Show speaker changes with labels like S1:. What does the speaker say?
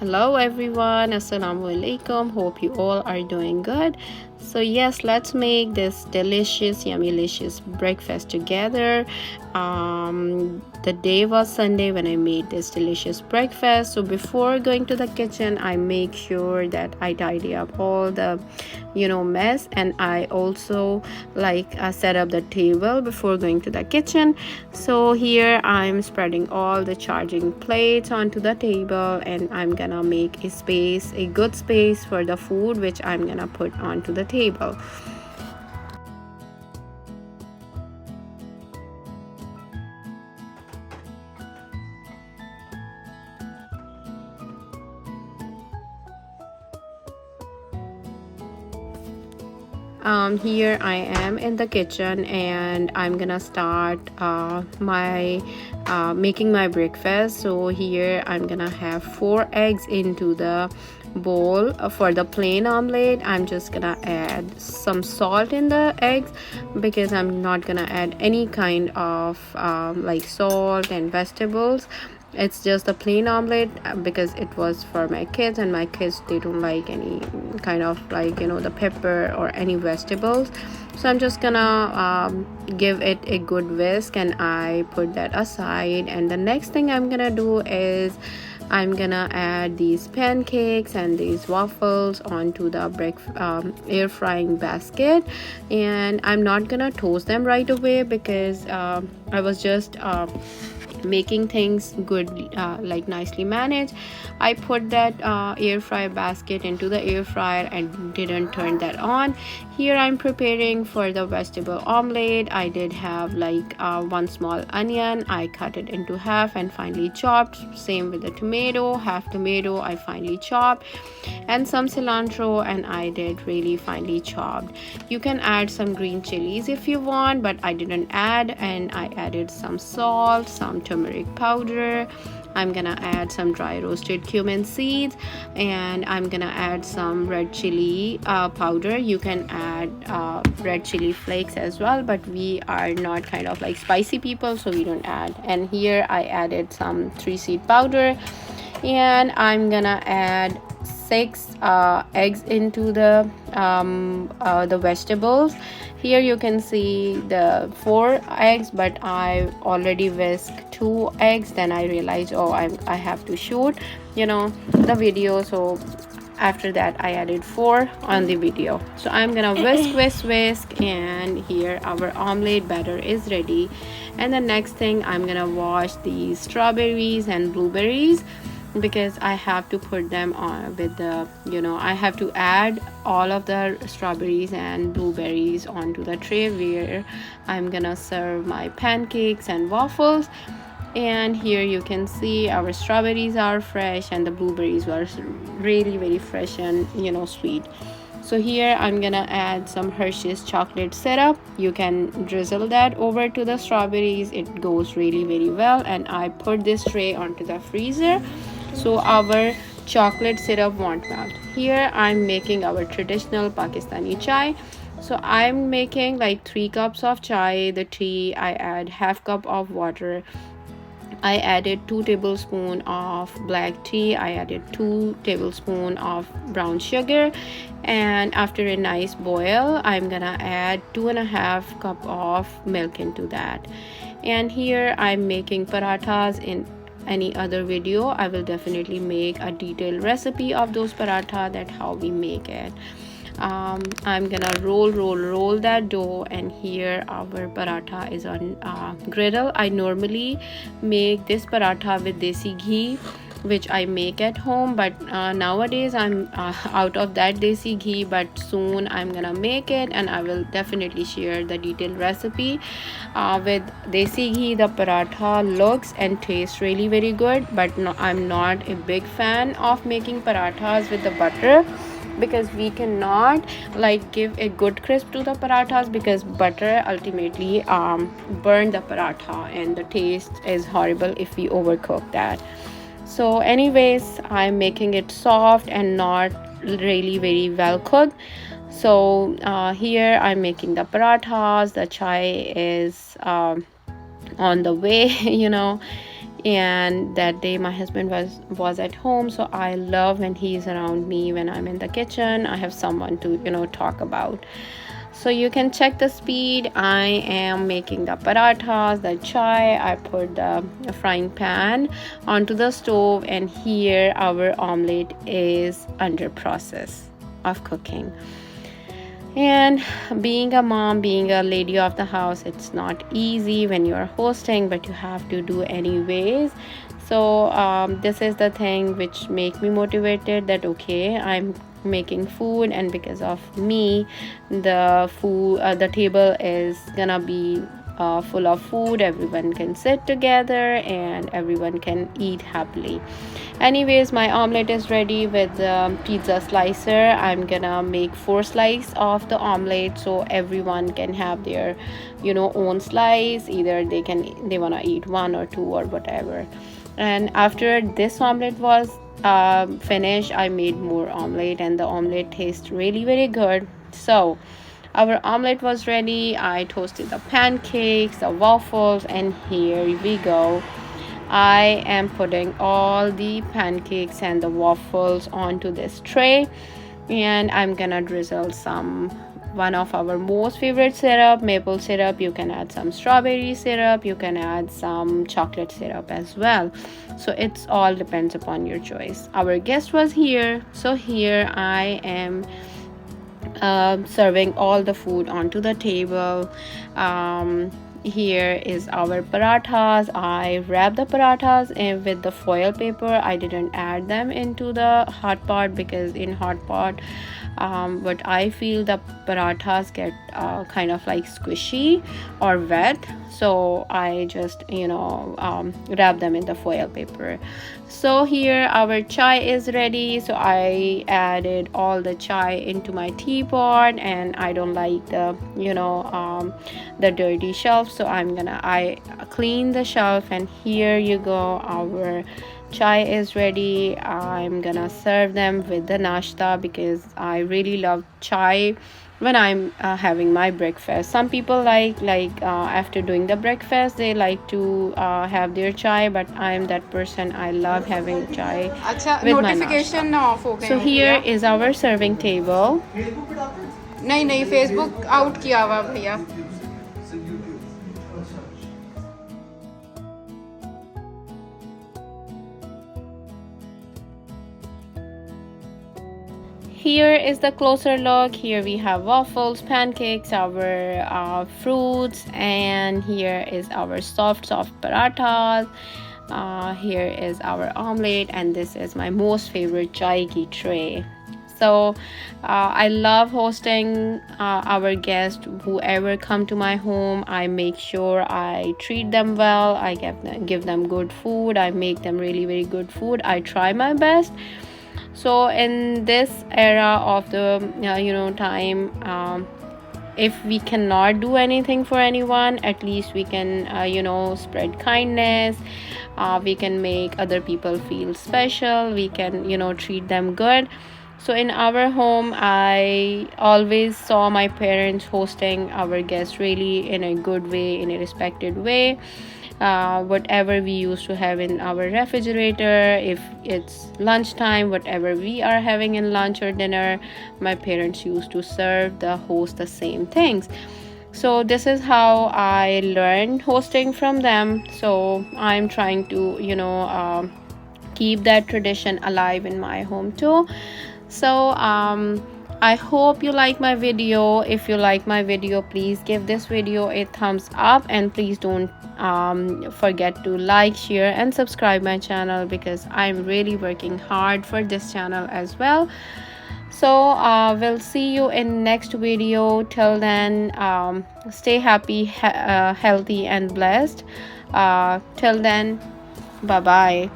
S1: Hello everyone, Assalamu alaikum. Hope you all are doing good. So yes, let's make this delicious, yummylicious breakfast together. The day was Sunday when I made this delicious breakfast. So before going to the kitchen, I make sure that I tidy up all the mess, and I also set up the table before going to the kitchen. So here I'm spreading all the charging plates onto the table, and I'm gonna make a good space for the food which I'm gonna put onto the table. Here I am in the kitchen, and I'm gonna start my making my breakfast. So here I'm gonna have 4 eggs into the bowl. For the plain omelette, I'm just gonna add some salt in the eggs, because I'm not gonna add any kind of salt and vegetables. It's just a plain omelette because it was for my kids, and my kids, they don't like any kind of the pepper or any vegetables. So I'm just gonna give it a good whisk, and I put that aside. And the next thing I'm gonna do is I'm gonna add these pancakes and these waffles onto the air frying basket. And I'm not gonna toast them right away because I was just making things good, nicely managed. I put that air fry basket into the air fryer and didn't turn that on. Here I'm preparing for the vegetable omelette. I did have 1 small onion. I cut it into half and finely chopped. Same with the tomato, half tomato I finely chopped, and some cilantro, and I did really finely chopped. You can add some green chilies if you want, but I didn't add. And I added some salt, some turmeric powder. I'm gonna add some dry roasted cumin seeds, and I'm gonna add some red chili powder. You can add red chili flakes as well, but we are not kind of spicy people, so we don't add. And here I added some 3-seed powder, and I'm gonna add 6 eggs into the vegetables. Here you can see the 4 eggs, but I already whisked 2 eggs. Then I realized, I have to shoot the video, so after that I added 4 on the video. So I'm gonna whisk, and here our omelette batter is ready. And the next thing, I'm gonna wash these strawberries and blueberries, because I have to put them on with the I have to add all of the strawberries and blueberries onto the tray where I'm gonna serve my pancakes and waffles. And here you can see our strawberries are fresh, and the blueberries were really very fresh and sweet. So here I'm gonna add some Hershey's chocolate syrup. You can drizzle that over to the strawberries. It goes really very well. And I put this tray onto the freezer so our chocolate syrup won't melt. Here I'm making our traditional Pakistani chai. So I'm making 3 cups of chai. The tea, I add half cup of water. I added 2 tablespoons of black tea. I added 2 tablespoons of brown sugar, and after a nice boil, I'm gonna add 2.5 cup of milk into that. And here I'm making parathas. In any other video, I will definitely make a detailed recipe of those paratha, that how we make it. I'm gonna roll that dough, and here our paratha is on griddle. I normally make this paratha with desi ghee, which I make at home, but nowadays I'm out of that desi ghee. But soon I'm gonna make it, and I will definitely share the detailed recipe. With desi ghee, the paratha looks and tastes really very good, but no, I'm not a big fan of making parathas with the butter, because we cannot give a good crisp to the parathas, because butter ultimately burn the paratha, and the taste is horrible if we overcook that. So anyways, I'm making it soft and not really very well cooked. So here I'm making the parathas. The chai is on the way and that day my husband was at home. So I love when he's around me. When I'm in the kitchen, I have someone to talk about. So you can check the speed. I am making the parathas, the chai. I put the frying pan onto the stove, and here our omelette is under process of cooking. And being a mom, being a lady of the house, it's not easy when you're hosting, but you have to do anyways. So this is the thing which make me motivated, that okay, I'm making food, and because of me the table is gonna be full of food. Everyone can sit together and everyone can eat happily. Anyways, my omelet is ready with the pizza slicer. I'm gonna make 4 slices of the omelet so everyone can have their own slice. Either they wanna eat 1 or 2 or whatever. And after this omelet was finished, I made more omelet, and the omelet tastes really very good. So our omelet was ready. I toasted the pancakes, the waffles, and here we go. I am putting all the pancakes and the waffles onto this tray, and I'm gonna drizzle one of our most favorite syrup, maple syrup. You can add some strawberry syrup, you can add some chocolate syrup as well. So it's all depends upon your choice. Our guest was here, so here I am serving all the food onto the table. Here is our parathas. I wrap the parathas with the foil paper. I didn't add them into the hot pot because in hot pot but I feel the parathas get kind of like squishy or wet, so I just wrap them in the foil paper. So here our chai is ready. So I added all the chai into my teapot, and I don't like the dirty shelf, so I clean the shelf, and here you go, our chai is ready. I'm gonna serve them with the nashta because I really love chai when I'm having my breakfast. Some people like after doing the breakfast they like to have their chai, but I'm that person. I love having chai with my nashta. So here is our serving table.
S2: नहीं नहीं Facebook out किया हुआ भैया.
S1: Here is the closer look. Here we have waffles, pancakes, our fruits, and here is our soft parathas. Here is our omelette, and this is my most favorite chai ki tray. So I love hosting our guests. Whoever come to my home, I make sure I treat them well. I give them good food. I make them really very good food. I try my best. So in this era of the time, if we cannot do anything for anyone, at least we can spread kindness. We can make other people feel special. We can treat them good. So in our home, I always saw my parents hosting our guests really in a good way, in a respected way. Whatever we used to have in our refrigerator, if it's lunchtime, whatever we are having in lunch or dinner, my parents used to serve the host the same things. So this is how I learned hosting from them. So I'm trying to keep that tradition alive in my home too. So I hope you like my video. If you like my video, please give this video a thumbs up, and please don't forget to like, share, and subscribe my channel because I'm really working hard for this channel as well. So we'll see you in next video. Till then, stay happy, healthy, and blessed. Till then, bye bye.